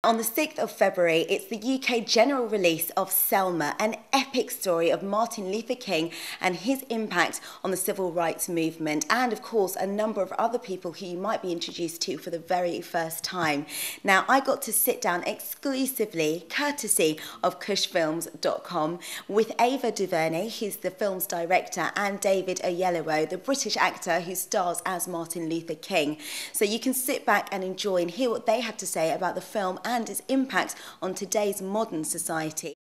On the 6th of February, it's the UK general release of Selma, an epic story of Martin Luther King and his impact on the civil rights movement, and of course a number of other people who you might be introduced to for the very first time. Now, I got to sit down exclusively, courtesy of kushfilms.com, with Ava DuVernay, who's the film's director, and David Oyelowo, the British actor who stars as Martin Luther King. So you can sit back and enjoy and hear what they had to say about the film and its impact on today's modern society.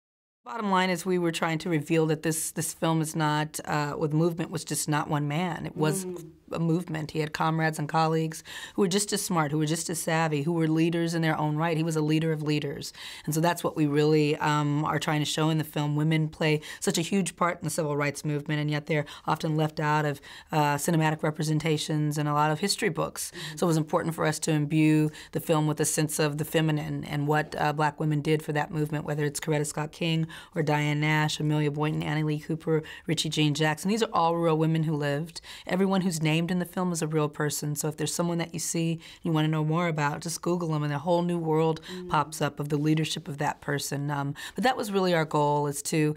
Bottom line is we were trying to reveal that this film is not, the movement was just not one man. It was a movement. He had comrades and colleagues who were just as smart, who were just as savvy, who were leaders in their own right. He was a leader of leaders. And so that's what we really are trying to show in the film. Women play such a huge part in the civil rights movement, and yet they're often left out of cinematic representations and a lot of history books. So it was important for us to imbue the film with a sense of the feminine and what black women did for that movement, whether it's Coretta Scott King or Diane Nash, Amelia Boynton, Annie Lee Cooper, Richie Jean Jackson. These are all real women who lived. Everyone who's named in the film is a real person. So if there's someone that you see you want to know more about, just Google them and a whole new world pops up of the leadership of that person. But that was really our goal, is to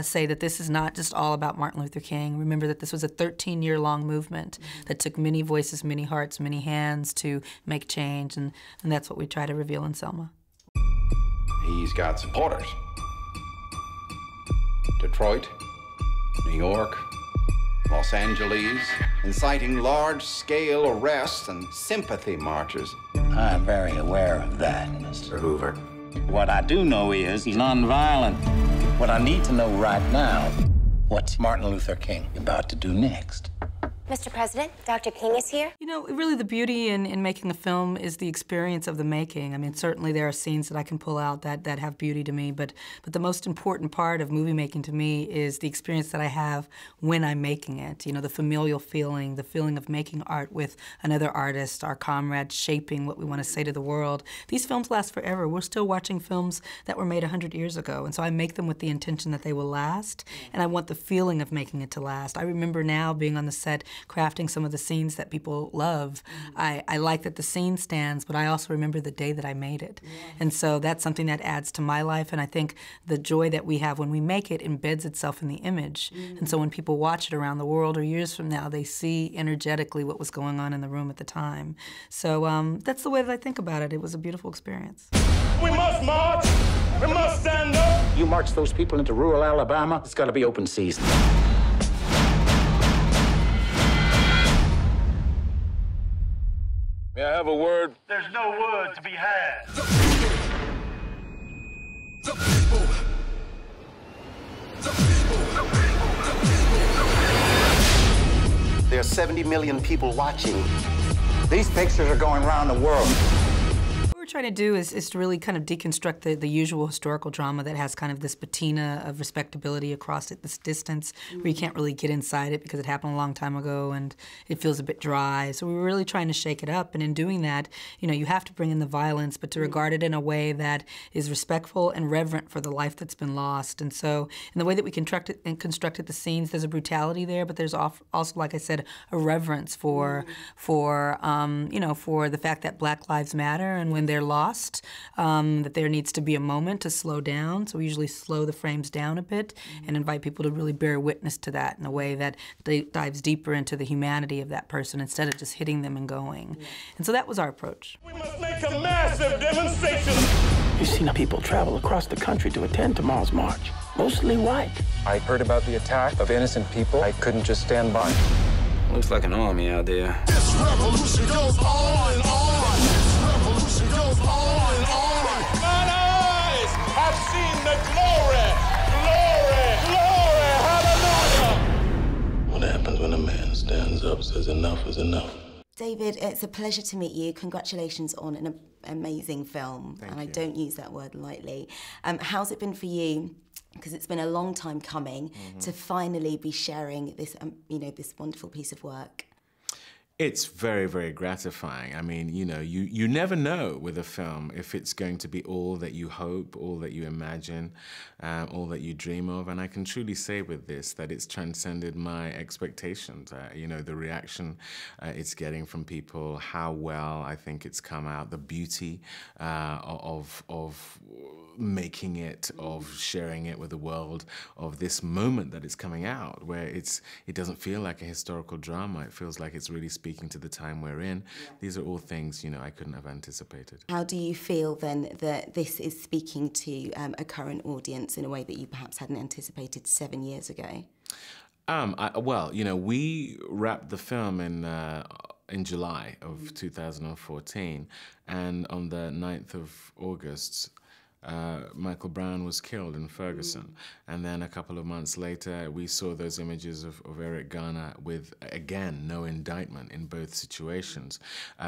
say that this is not just all about Martin Luther King. Remember that this was a 13-year-long movement that took many voices, many hearts, many hands to make change, and that's what we try to reveal in Selma. He's got supporters. Detroit, New York, Los Angeles, inciting large-scale arrests and sympathy marches. I'm very aware of that, Mr. Hoover. What I do know is he's nonviolent. What I need to know right now, what's Martin Luther King about to do next? Mr. President, Dr. King is here. You know, really the beauty in making a film is the experience of the making. I mean, certainly there are scenes that I can pull out that have beauty to me, but the most important part of movie making to me is the experience that I have when I'm making it. You know, the familial feeling, the feeling of making art with another artist, our comrades shaping what we want to say to the world. These films last forever. We're still watching films that were made 100 years ago, and so I make them with the intention that they will last, and I want the feeling of making it to last. I remember now being on the set crafting some of the scenes that people love. I like that the scene stands, but I also remember the day that I made it. And so that's something that adds to my life, and I think the joy that we have when we make it embeds itself in the image. And so when people watch it around the world or years from now, they see energetically what was going on in the room at the time. So that's the way that I think about it. It was a beautiful experience. We must march! We must stand up! You march those people into rural Alabama, it's got to be open season. May I have a word? There's no word to be had. There are 70 million people watching. These pictures are going around the world. What we're trying to do is to really kind of deconstruct the usual historical drama that has kind of this patina of respectability across it, this distance where you can't really get inside it because it happened a long time ago and it feels a bit dry. So we were really trying to shake it up, and in doing that, you know, you have to bring in the violence, but to regard it in a way that is respectful and reverent for the life that's been lost. And so in the way that we constructed the scenes, there's a brutality there, but there's also, like I said, a reverence for you know, for the fact that Black lives matter, and when they're lost, that there needs to be a moment to slow down. So we usually slow the frames down a bit and invite people to really bear witness to that in a way that dives deeper into the humanity of that person instead of just hitting them and going. And so that was our approach. We must make a massive demonstration! You've seen people travel across the country to attend tomorrow's march, mostly white. I heard about the attack of innocent people. I couldn't just stand by. Looks like an army out there. This revolution goes on and on! Revolution goes on and on. Mine eyes have seen the glory, hallelujah. What happens when a man stands up, says enough is enough? David, it's a pleasure to meet you. Congratulations on an amazing film. Thank and you. I don't use that word lightly. How's it been for you? Because it's been a long time coming to finally be sharing this, you know, this wonderful piece of work. It's very, very gratifying. I mean, you know, you never know with a film if it's going to be all that you hope, all that you imagine, all that you dream of. And I can truly say with this that it's transcended my expectations. You know, the reaction it's getting from people, how well I think it's come out, the beauty of making it, of sharing it with the world, of this moment that it's coming out, where it doesn't feel like a historical drama. It feels like it's really speaking to the time we're in. Yeah. These are all things, you know, I couldn't have anticipated. How do you feel then that this is speaking to a current audience in a way that you perhaps hadn't anticipated 7 years ago? Well, you know, we wrapped the film in July of 2014, and on the 9th of August, Michael Brown was killed in Ferguson. And then a couple of months later, we saw those images of Eric Garner with, again, no indictment in both situations.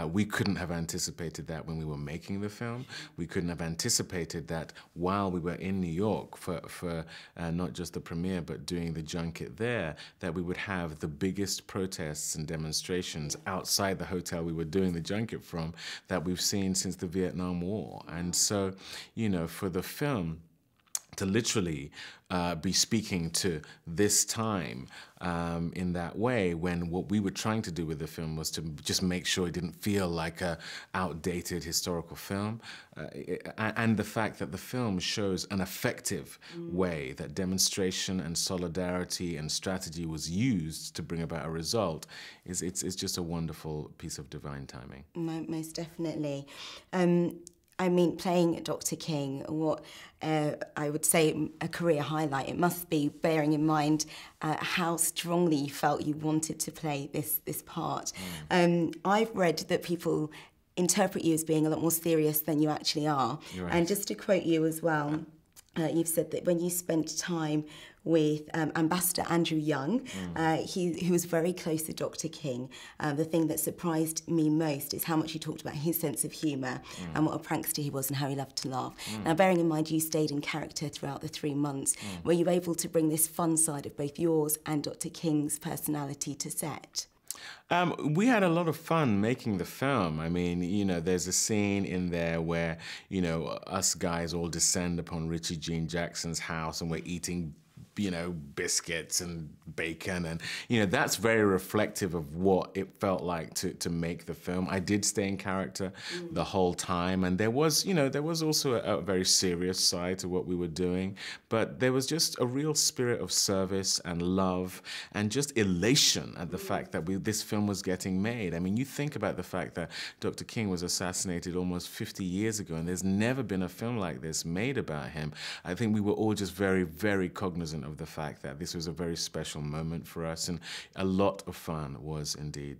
We couldn't have anticipated that when we were making the film. We couldn't have anticipated that while we were in New York for not just the premiere, but doing the junket there, that we would have the biggest protests and demonstrations outside the hotel we were doing the junket from that we've seen since the Vietnam War. And so, you know, for the film to literally be speaking to this time in that way, when what we were trying to do with the film was to just make sure it didn't feel like a outdated historical film, and the fact that the film shows an effective way that demonstration and solidarity and strategy was used to bring about a result, it's just a wonderful piece of divine timing. Most definitely. I mean, playing Dr. King, what I would say a career highlight, it must be, bearing in mind how strongly you felt you wanted to play this part. I've read that people interpret you as being a lot more serious than you actually are. Right. And just to quote you as well, you've said that when you spent time with Ambassador Andrew Young, who was very close to Dr. King, the thing that surprised me most is how much he talked about his sense of humour and what a prankster he was and how he loved to laugh. Now, bearing in mind you stayed in character throughout the 3 months, were you able to bring this fun side of both yours and Dr. King's personality to set? We had a lot of fun making the film. I mean, you know, there's a scene in there where, you know, us guys all descend upon Richie Jean Jackson's house and we're eating, you know, biscuits and bacon, and, you know, that's very reflective of what it felt like to make the film. I did stay in character the whole time, and there was, you know, there was also a very serious side to what we were doing, but there was just a real spirit of service and love and just elation at the fact that this film was getting made. I mean, you think about the fact that Dr. King was assassinated almost 50 years ago, and there's never been a film like this made about him. I think we were all just very, very cognizant of the fact that this was a very special moment for us, and a lot of fun was indeed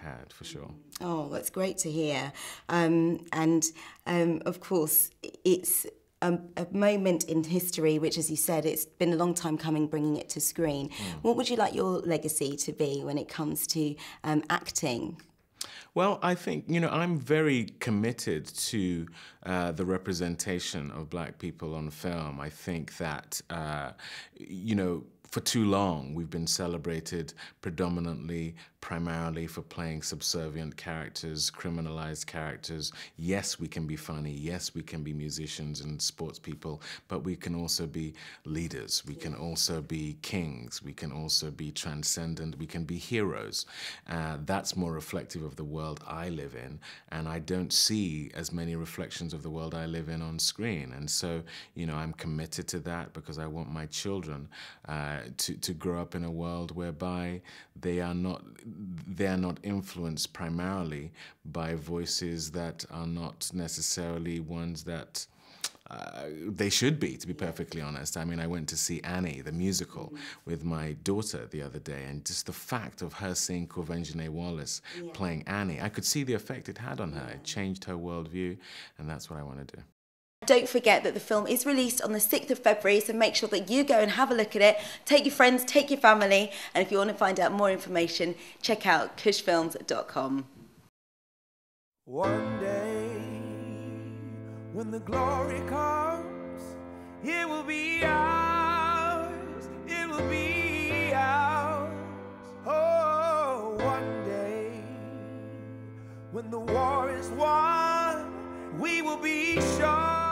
had, for sure. Oh, that's great to hear. Of course, it's a moment in history which, as you said, it's been a long time coming, bringing it to screen. What would you like your legacy to be when it comes to acting? Well, I think, you know, I'm very committed to the representation of Black people on film. I think that, you know, for too long we've been celebrated primarily for playing subservient characters, criminalized characters. Yes, we can be funny. Yes, we can be musicians and sports people, but we can also be leaders. We can also be kings. We can also be transcendent. We can be heroes. That's more reflective of the world I live in, and I don't see as many reflections of the world I live in on screen. And so, you know, I'm committed to that because I want my children to grow up in a world whereby they are not influenced primarily by voices that are not necessarily ones that they should be, to be perfectly honest. I mean, I went to see Annie, the musical, with my daughter the other day, and just the fact of her seeing Quvenzhané Wallis playing Annie, I could see the effect it had on her. It changed her worldview, and that's what I want to do. Don't forget that the film is released on the 6th of February, so make sure that you go and have a look at it. Take your friends, take your family, and if you want to find out more information, check out kushfilms.com. One day, when the glory comes, it will be ours, it will be ours. Oh, one day, will be sure.